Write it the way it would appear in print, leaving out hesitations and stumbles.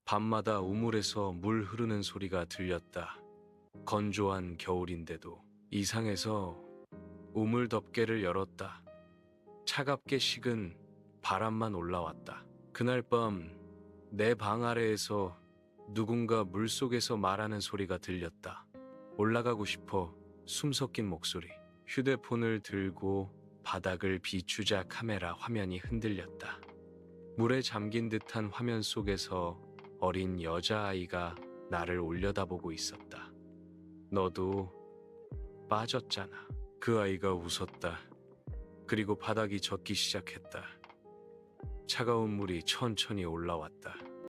밤마다 우물에서 물 흐르는 소리가 들렸다. 건조한 겨울인데도 이상해서 우물 덮개를 열었다. 차갑게 식은 바람만 올라왔다. 그날 밤 내 방 아래에서 누군가 물속에서 말하는 소리가 들렸다. 올라가고 싶어. 숨 섞인 목소리. 휴대폰을 들고 바닥을 비추자 카메라 화면이 흔들렸다. 물에 잠긴 듯한 화면 속에서 어린 여자아이가 나를 올려다보고 있었다. 너도 빠졌잖아. 그 아이가 웃었다. 그리고 바닥이 젖기 시작했다. 차가운 물이 천천히 올라왔다.